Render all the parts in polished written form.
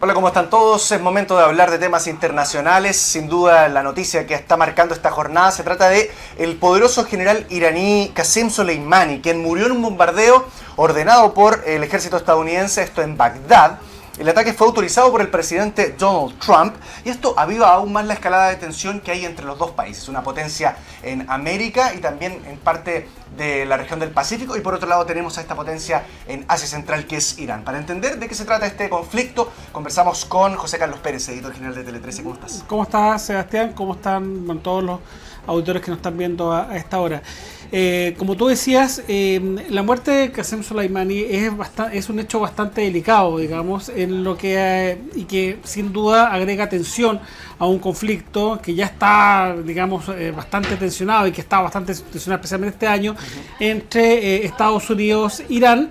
Hola, ¿cómo están todos? Es momento de hablar de temas internacionales. Sin duda, la noticia que está marcando esta jornada se trata de el poderoso general iraní Qasem Soleimani, quien murió en un bombardeo ordenado por el ejército estadounidense, esto en Bagdad. El ataque fue autorizado por el presidente Donald Trump y esto aviva aún más la escalada de tensión que hay entre los dos países, una potencia en América y también en parte de la región del Pacífico, y por otro lado tenemos a esta potencia en Asia Central que es Irán. Para entender de qué se trata este conflicto, conversamos con José Carlos Pérez, editor general de Tele 13. ¿Cómo estás? ¿Cómo estás, Sebastián? ¿Cómo están todos los auditores que nos están viendo a esta hora? Como tú decías, la muerte de Qasem Soleimani es un hecho bastante delicado, digamos, en lo que y que sin duda agrega tensión a un conflicto que ya está, digamos, bastante tensionado y que está bastante tensionado especialmente este año entre Estados Unidos e Irán,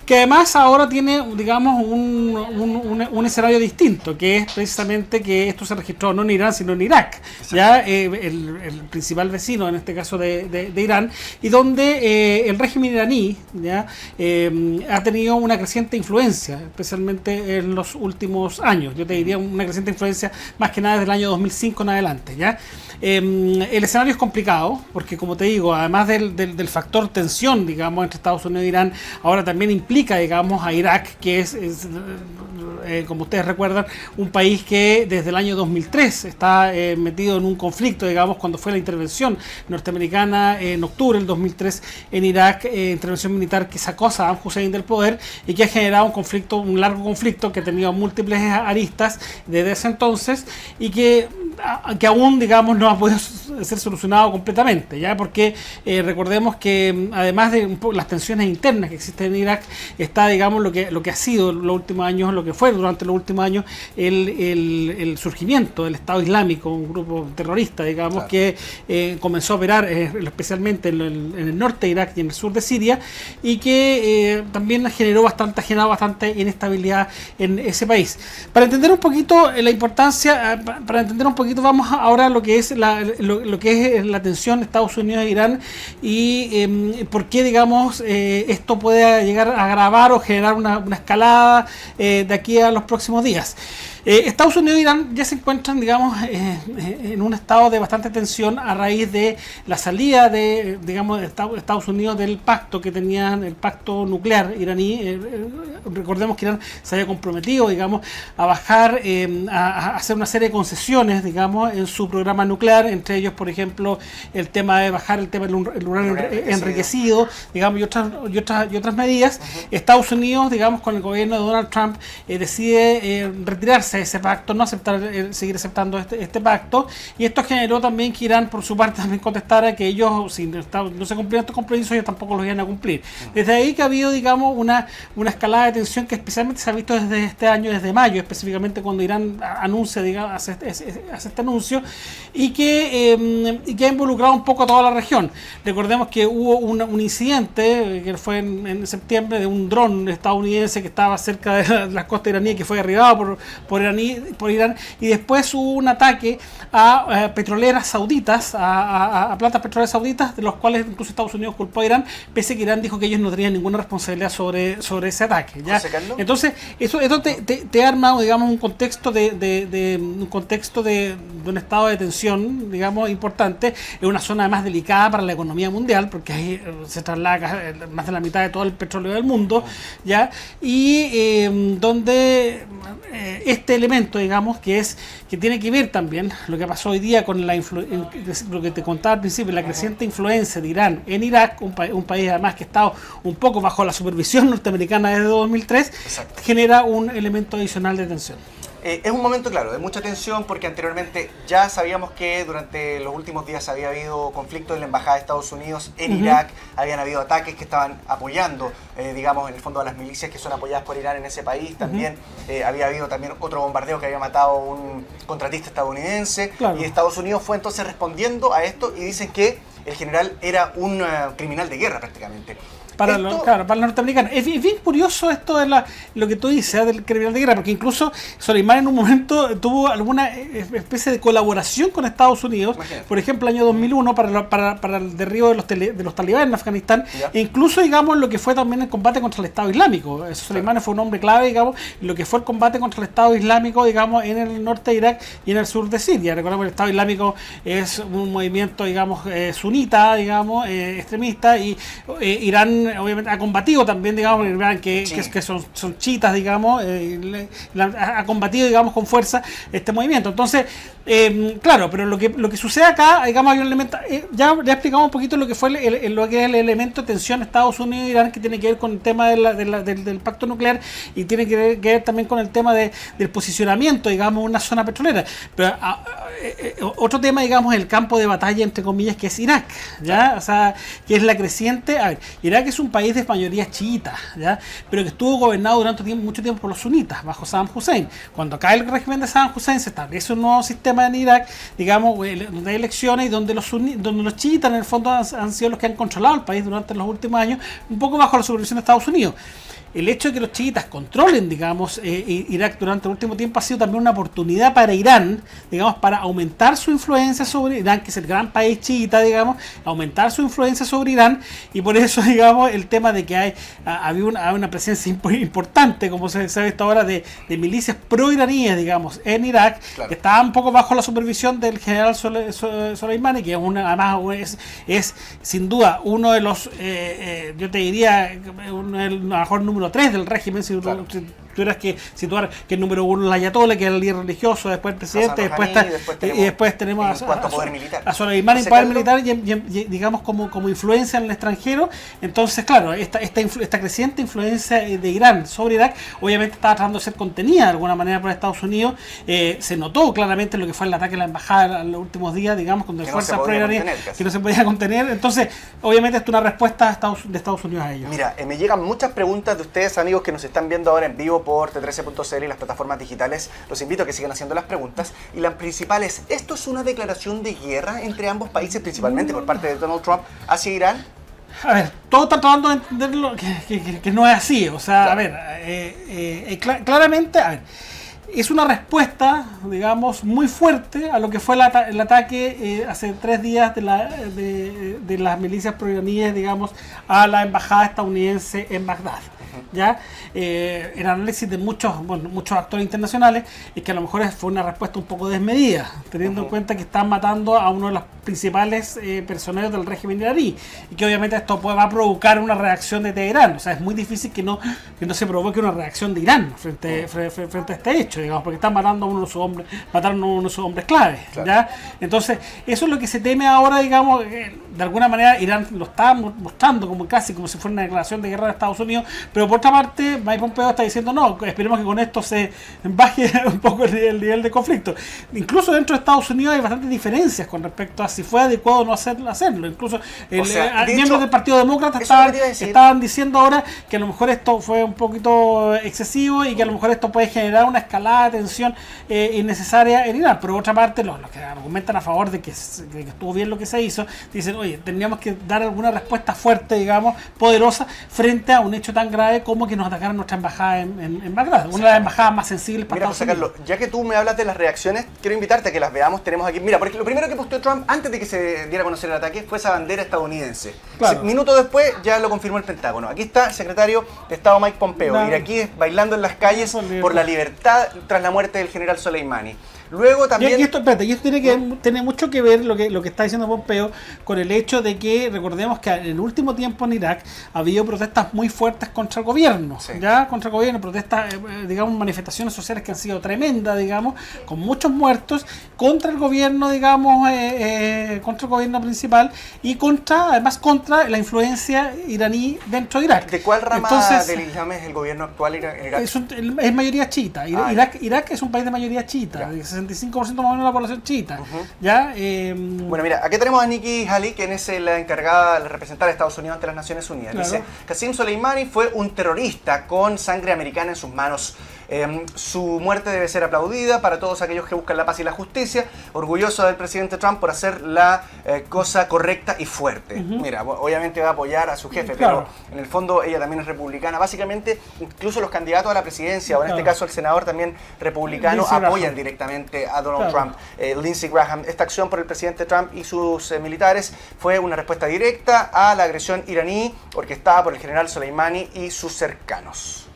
que además ahora tiene, digamos, un escenario distinto, que es precisamente que esto se registró no en Irán sino en Irak, ya el principal vecino en este caso de Irán, y donde el régimen iraní ya ha tenido una creciente influencia, especialmente en los últimos años. Yo te diría una creciente influencia más que nada desde el año 2005 en adelante, ¿ya? El escenario es complicado porque, como te digo, además del factor tensión, digamos, entre Estados Unidos e Irán, ahora también implica, digamos, a Irak, que es como ustedes recuerdan, un país que desde el año 2003 está metido en un conflicto, digamos, cuando fue la intervención norteamericana en octubre del 2003 en Irak, intervención militar que sacó a Saddam Hussein del poder y que ha generado un largo conflicto que ha tenido múltiples aristas desde ese entonces y que aún, digamos, no ha podido ser solucionado completamente, ¿ya? Porque recordemos que además de las tensiones internas que existen en Irak, está, digamos, lo que ha sido los últimos años, lo que fue durante los últimos años el surgimiento del Estado Islámico, un grupo terrorista, digamos, claro, que comenzó a operar especialmente en el norte de Irak y en el sur de Siria, y que también ha generado bastante inestabilidad en ese país. Para entender un poquito la importancia, vamos ahora a lo que es la tensión Estados Unidos e Irán y por qué, digamos, esto puede llegar a agravar o generar una escalada de aquí a los próximos días. Estados Unidos e Irán ya se encuentran, digamos, en un estado de bastante tensión a raíz de la salida de, digamos, de Estados Unidos del pacto que tenían, el pacto nuclear iraní. Recordemos que Irán se había comprometido, digamos, a bajar, a hacer una serie de concesiones, digamos, en su programa nuclear, entre ellos, por ejemplo, el tema de bajar el tema del uranio enriquecido, digamos, y otras medidas. Estados Unidos, digamos, con el gobierno de Donald Trump, decide retirarse de ese pacto, no seguir aceptando este pacto, y esto generó también que Irán, por su parte, también contestara que ellos, si no se cumplían estos compromisos, ellos tampoco los iban a cumplir. Desde ahí que ha habido, digamos, una escalada de tensión que especialmente se ha visto desde este año, desde mayo, específicamente cuando Irán anuncia, digamos, hace este anuncio, y que ha involucrado un poco a toda la región. Recordemos que hubo un incidente que fue en septiembre de un dron estadounidense que estaba cerca de las costas iraníes, que fue derribado por Irán, y después hubo un ataque a petroleras sauditas, a plantas petroleras sauditas, de los cuales incluso Estados Unidos culpó a Irán, pese a que Irán dijo que ellos no tenían ninguna responsabilidad sobre ese ataque, ¿ya? Entonces, eso te arma, digamos, un contexto de un estado de tensión, digamos, importante, en una zona más delicada para la economía mundial, porque ahí se traslada más de la mitad de todo el petróleo del mundo, ¿ya? Y donde este elemento, digamos, que tiene que ver también lo que pasó hoy día con lo que te contaba al principio, la creciente influencia de Irán en Irak, un país además que ha estado un poco bajo la supervisión norteamericana desde 2003. Exacto. Genera un elemento adicional de tensión. Es un momento, claro, de mucha tensión porque anteriormente ya sabíamos que durante los últimos días había habido conflictos en la embajada de Estados Unidos en Irak, habían habido ataques que estaban apoyando, digamos, en el fondo a las milicias que son apoyadas por Irán en ese país. También había habido también otro bombardeo que había matado a un contratista estadounidense, claro, y Estados Unidos fue entonces respondiendo a esto y dicen que el general era un criminal de guerra prácticamente. para los norteamericanos. Es bien curioso esto de lo que tú dices, del criminal de guerra, porque incluso Soleimani en un momento tuvo alguna especie de colaboración con Estados Unidos, por ejemplo, el año 2001 para el derribo de los talibanes en Afganistán, e incluso, digamos, lo que fue también el combate contra el Estado Islámico. Soleimani fue un hombre clave, digamos, en lo que fue el combate contra el Estado Islámico, digamos, en el norte de Irak y en el sur de Siria. Recordemos que el Estado Islámico es un movimiento, digamos, sunita, digamos, extremista, y Irán obviamente ha combatido también, digamos, en Irán que son chiitas, digamos, ha combatido, digamos, con fuerza este movimiento. Entonces, claro, pero lo que sucede acá, digamos, hay un elemento, ya explicamos un poquito lo que fue lo que es el elemento de tensión Estados Unidos e Irán, que tiene que ver con el tema del pacto nuclear, y tiene que ver también con el tema del posicionamiento, digamos, en una zona petrolera. Pero otro tema, digamos, es el campo de batalla, entre comillas, que es Irak, ¿ya? O sea, que es la creciente. A ver, Irak es un país de mayoría chiita, ¿ya? Pero que estuvo gobernado durante mucho tiempo por los sunitas, bajo Saddam Hussein. Cuando cae el régimen de Saddam Hussein, se establece un nuevo sistema en Irak, digamos, donde hay elecciones y donde los chiitas, en el fondo, han sido los que han controlado el país durante los últimos años, un poco bajo la supervisión de Estados Unidos. El hecho de que los chiitas controlen, digamos, Irak durante el último tiempo ha sido también una oportunidad para Irán, digamos, para aumentar su influencia sobre Irán, que es el gran país chiita, digamos, aumentar su influencia sobre Irán, y por eso, digamos, el tema de que había una presencia importante, como se ha visto ahora, de milicias pro-iraníes, digamos, en Irak, claro, que estaban un poco bajo la supervisión del general Soleimani, que además es sin duda uno de los, yo te diría, el mejor número 3 del régimen, si claro, tuvieras que situar que el número 1 es el Ayatollah, que es el líder religioso, después el presidente, después tenemos a Soleimani en poder militar y digamos como influencia en el extranjero. Entonces, claro, esta creciente influencia de Irán sobre Irak obviamente estaba tratando de ser contenida de alguna manera por Estados Unidos. Se notó claramente lo que fue el ataque a la embajada en los últimos días, digamos, con fuerzas pro-iraníes que no se podía contener. Entonces, obviamente esto es una respuesta de Estados Unidos a ello. Mira, me llegan muchas preguntas de ustedes, amigos, que nos están viendo ahora en vivo por T13.cl y las plataformas digitales. Los invito a que sigan haciendo las preguntas. Y la principal es, ¿esto es una declaración de guerra entre ambos países, principalmente por parte de Donald Trump, hacia Irán? A ver, todos están tratando de entenderlo que no es así. O sea, claro, a ver, claramente, a ver, es una respuesta, digamos, muy fuerte a lo que fue el ataque hace 3 días de las milicias pro-iraníes, digamos, a la embajada estadounidense en Bagdad. ¿Ya? El análisis de muchos actores internacionales es que a lo mejor fue una respuesta un poco desmedida, teniendo en cuenta que están matando a uno de los principales personeros del régimen iraní, y que obviamente esto va a provocar una reacción de Teherán. O sea, es muy difícil que no se provoque una reacción de Irán frente a este hecho, digamos, porque están matando a uno de sus hombres, mataron a uno de sus hombres claves, claro, ¿ya? Entonces, eso es lo que se teme ahora, digamos, de alguna manera Irán lo está mostrando casi como si fuera una declaración de guerra de Estados Unidos, pero por otra parte, Mike Pompeo está diciendo no, esperemos que con esto se baje un poco el nivel de conflicto. Incluso dentro de Estados Unidos hay bastantes diferencias con respecto a si fue adecuado o no hacerlo. Incluso miembros del Partido Demócrata estaban diciendo ahora que a lo mejor esto fue un poquito excesivo y que a lo mejor esto puede generar una escalada de tensión innecesaria en Irán. Pero por otra parte, los que argumentan a favor de que estuvo bien lo que se hizo, dicen, oye, tendríamos que dar alguna respuesta fuerte, digamos, poderosa, frente a un hecho tan grave como que nos atacaron nuestra embajada en Bagdad, una de las embajadas más sensibles para Estados Unidos. Carlos, ya que tú me hablas de las reacciones, quiero invitarte a que las veamos. Tenemos aquí, mira, porque lo primero que posteó Trump antes de que se diera a conocer el ataque fue esa bandera estadounidense. Claro. Minutos después ya lo confirmó el Pentágono. Aquí está el secretario de Estado Mike Pompeo, iraquíes bailando en las calles por la libertad tras la muerte del general Soleimani. Luego también... Y esto tiene mucho que ver lo que está diciendo Pompeo con el hecho de que, recordemos que en el último tiempo en Irak ha habido protestas muy fuertes contra el gobierno, sí, ya contra el gobierno, protestas, digamos, manifestaciones sociales que han sido tremendas, digamos, con muchos muertos, contra el gobierno, digamos, contra el gobierno principal y además contra la influencia iraní dentro de Irak. ¿De cuál rama del Islam es el gobierno actual en Irak? Es mayoría chiita. Irak es un país de mayoría chiita, 65% más o menos de la población chiita. ¿Ya? Bueno, mira, aquí tenemos a Nikki Haley, quien es la encargada de representar a Estados Unidos ante las Naciones Unidas. Claro. Dice, Qasem Soleimani fue un terrorista con sangre americana en sus manos. Su muerte debe ser aplaudida para todos aquellos que buscan la paz y la justicia. Orgulloso del presidente Trump por hacer la cosa correcta y fuerte. Mira, obviamente va a apoyar a su jefe, claro, pero en el fondo ella también es republicana. Básicamente, incluso los candidatos a la presidencia, o en este caso el senador también republicano, apoyan directamente a Donald Trump. Lindsey Graham, esta acción por el presidente Trump y sus militares fue una respuesta directa a la agresión iraní orquestada por el general Soleimani y sus cercanos.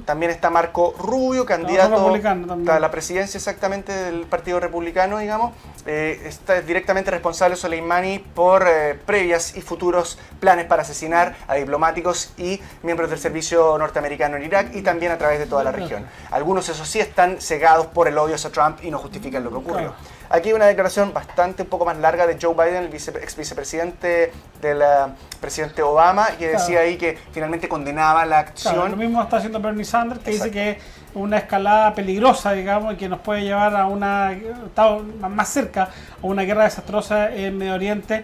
También está Marco Rubio, candidato a la presidencia exactamente del Partido Republicano, digamos. Está directamente responsable Soleimani por previas y futuros planes para asesinar a diplomáticos y miembros del servicio norteamericano en Irak y también a través de toda la región. Algunos, eso sí, están cegados por el odio hacia Trump y no justifican lo que ocurrió. Aquí hay una declaración bastante un poco más larga de Joe Biden, el ex vicepresidente del presidente Obama, que decía ahí que finalmente condenaba la acción. Lo mismo está haciendo Bernie Sanders, que dice que una escalada peligrosa, digamos, y que nos puede llevar a una más cerca a una guerra desastrosa en Medio Oriente,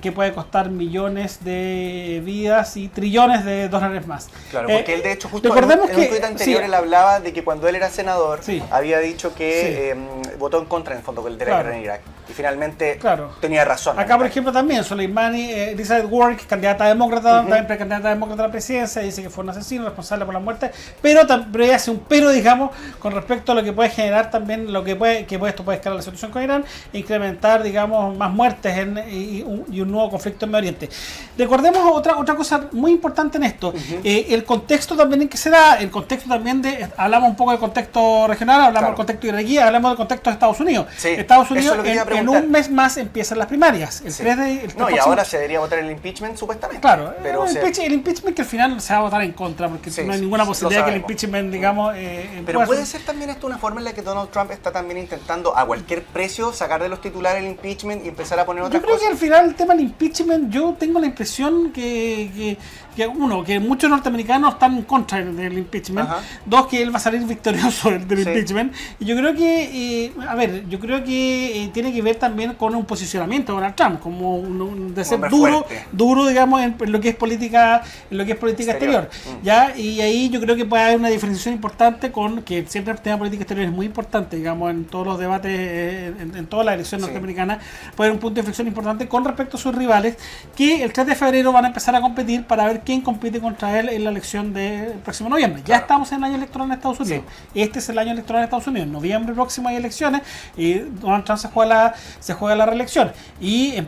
que puede costar millones de vidas y trillones de dólares más. Claro, porque él de hecho justo en un tuit anterior él hablaba de que cuando él era senador había dicho que votó en contra en el fondo de la guerra en Irak y finalmente tenía razón. Acá por ejemplo también Soleimani, Elizabeth Warren, que es candidata demócrata, también precandidata demócrata a la presidencia, dice que fue un asesino responsable por la muerte, pero ella hace un digamos, con respecto a lo que puede generar también, esto puede escalar la situación con Irán e incrementar, digamos, más muertes y un nuevo conflicto en Medio Oriente. Recordemos otra cosa muy importante en esto, el contexto también en que se da, el contexto también hablamos un poco del contexto regional, hablamos del contexto iraquí, hablamos del contexto de Estados Unidos. Estados Unidos en un mes más empiezan las primarias. Y ahora se debería votar el impeachment supuestamente. Claro, pero el impeachment que al final se va a votar en contra, porque no hay ninguna posibilidad que el impeachment, digamos, pero puede ser también esto una forma en la que Donald Trump está también intentando a cualquier precio sacar de los titulares el impeachment y empezar a poner otras cosas. Yo creo que al final el tema del impeachment, yo tengo la impresión que muchos norteamericanos están en contra del impeachment. Dos, que él va a salir victorioso del impeachment. Y yo creo que, tiene que ver también con un posicionamiento de Donald Trump, como de ser duro, digamos, en lo que es política, exterior. ¿Ya? Y ahí yo creo que puede haber una diferenciación importante con que siempre el tema de política exterior es muy importante, digamos, en todos los debates, en todas las elecciones norteamericanas, puede haber un punto de inflexión importante con respecto a sus rivales, que el 3 de febrero van a empezar a competir para ver quién compite contra él en la elección del próximo noviembre. Ya estamos en el año electoral en Estados Unidos. Este es el año electoral en Estados Unidos. En noviembre próximo hay elecciones y Donald Trump se juega la reelección. Y en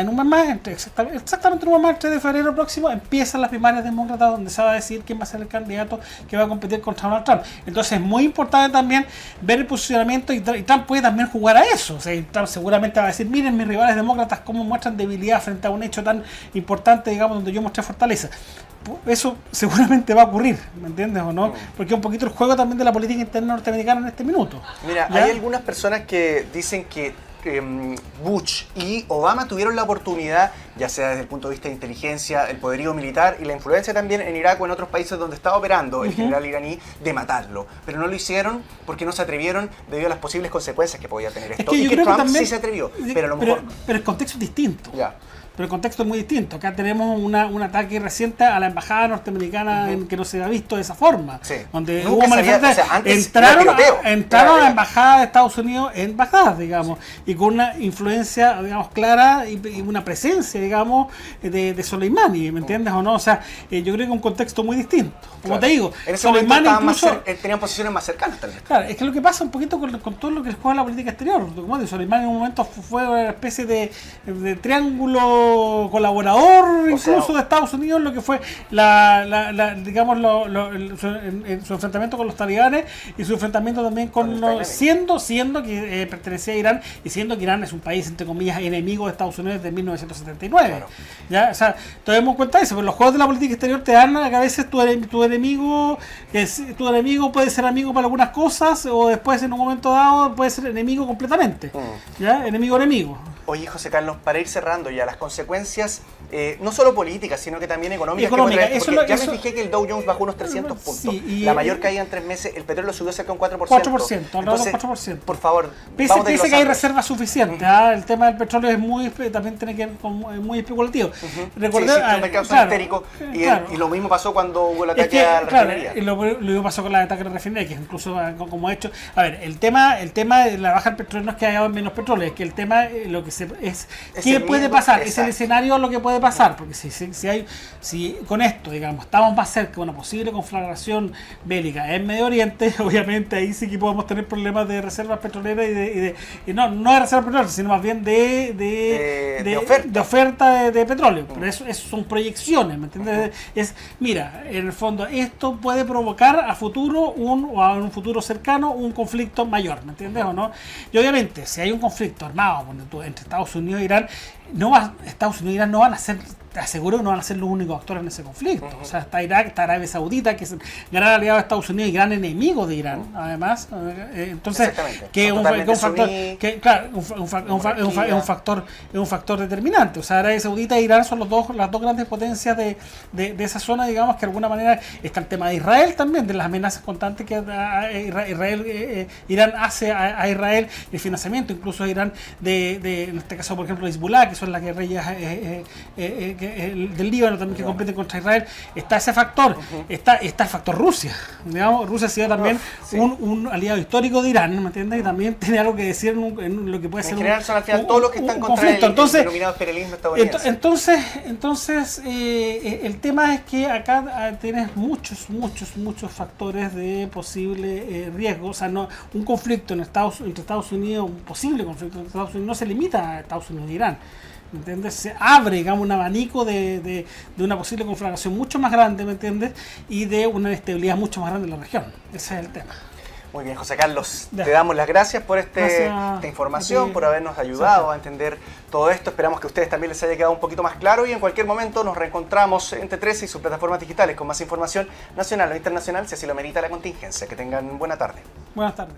un mes más, exactamente un mes más, el 3 de febrero próximo, empiezan las primarias demócratas donde se va a decidir quién va a ser el candidato que va a competir contra Donald Trump. Entonces es muy importante también ver el posicionamiento y Trump puede también jugar a eso. O sea, Trump seguramente va a decir, miren mis rivales demócratas cómo muestran debilidad frente a un hecho tan importante, digamos, donde yo mostré fortaleza. Eso seguramente va a ocurrir, ¿me entiendes o no? Porque es un poquito el juego también de la política interna norteamericana en este minuto. Mira, hay algunas personas que dicen que Bush y Obama tuvieron la oportunidad, ya sea desde el punto de vista de inteligencia, el poderío militar y la influencia también en Irak o en otros países donde estaba operando el general iraní, de matarlo. Pero no lo hicieron porque no se atrevieron debido a las posibles consecuencias que podía tener esto. Y que Trump también, sí se atrevió, pero a lo mejor... Pero el contexto es distinto. Pero el contexto es muy distinto. Acá tenemos un ataque reciente a la embajada norteamericana en que no se ha visto de esa forma. Donde nunca hubo manifestantes, entraron a la embajada de Estados Unidos en Bagdad, digamos, y con una influencia, digamos, clara y una presencia, digamos, de Soleimani, ¿me entiendes o no? O sea, yo creo que es un contexto muy distinto. Como te digo, en ese Soleimani incluso tenían posiciones más cercanas tal vez. Claro, es que lo que pasa un poquito con todo lo que juega la política exterior. Como digo, Soleimani en un momento fue una especie de triángulo colaborador incluso de Estados Unidos, lo que fue digamos su enfrentamiento con los talibanes y su enfrentamiento también siendo que pertenecía a Irán y siendo que Irán es un país entre comillas enemigo de Estados Unidos desde 1979. ¿Ya? O sea, tomemos en cuenta eso, pero los juegos de la política exterior te dan a veces tu enemigo puede ser amigo para algunas cosas o después en un momento dado puede ser enemigo completamente. ¿Ya? Enemigo. Oye, José Carlos, para ir cerrando ya, las consecuencias no solo políticas, sino que también económicas. Económica, Que porque ya me fijé que el Dow Jones bajó unos 300 puntos. Sí, la mayor caída en 3 meses, el petróleo subió cerca de un 4%. 4%, alrededor Entonces, del 4%. Por favor, Piense que hay reservas suficientes. El tema del petróleo es también tiene que ver con muy especulativo. Recordé, sí, los mercados son histéricos y lo mismo pasó cuando hubo el ataque a la refinería. Lo mismo pasó con el ataque a la refinería, que incluso como ha hecho... A ver, el tema de la baja del petróleo no es que haya menos petróleo, es que el tema lo que es qué puede pasar, es el escenario lo que puede pasar, porque si con esto, digamos, estamos más cerca de una posible conflagración bélica en Medio Oriente, obviamente ahí sí que podemos tener problemas de reservas petroleras y no de reservas petroleras, sino más bien de oferta de petróleo. Pero eso son proyecciones, ¿me entiendes? Mira, en el fondo esto puede provocar a futuro o a un futuro cercano un conflicto mayor, ¿me entiendes o no? Y obviamente, si hay un conflicto armado entre Estados Unidos e Irán, Estados Unidos e Irán no van a ser, te aseguro que no van a ser los únicos actores en ese conflicto. O sea, está Irak, está Arabia Saudita, que es gran aliado de Estados Unidos y gran enemigo de Irán, además. Entonces, que es un factor determinante. O sea, Arabia Saudita e Irán son las dos grandes potencias de esa zona, digamos, que de alguna manera está el tema de Israel también, de las amenazas constantes que Irán hace a Israel, el financiamiento, incluso a Irán en este caso, por ejemplo, Hezbollah, que son las guerrillas del Líbano también que compiten contra Israel. Está ese factor, está el factor Rusia. Digamos, Rusia ha sido también un aliado histórico de Irán, ¿me entiendes? Y también tiene algo que decir en lo que puede ser en general son al final todos los que están contra el denominado imperialismo estadounidense. Entonces el tema es que acá tienes muchos factores de posible riesgo. O sea, un conflicto entre Estados Unidos, un posible conflicto entre Estados Unidos no se limita a Estados Unidos e Irán. ¿Me entiendes? Se abre, digamos, un abanico de una posible conflagración mucho más grande, ¿me entiendes? Y de una inestabilidad mucho más grande en la región. Ese es el tema. Muy bien, José Carlos, te damos las gracias por esta información, por habernos ayudado a entender todo esto. Esperamos que a ustedes también les haya quedado un poquito más claro y en cualquier momento nos reencontramos en T13 y sus plataformas digitales con más información nacional o internacional, si así lo merita la contingencia. Que tengan buena tarde. Buenas tardes.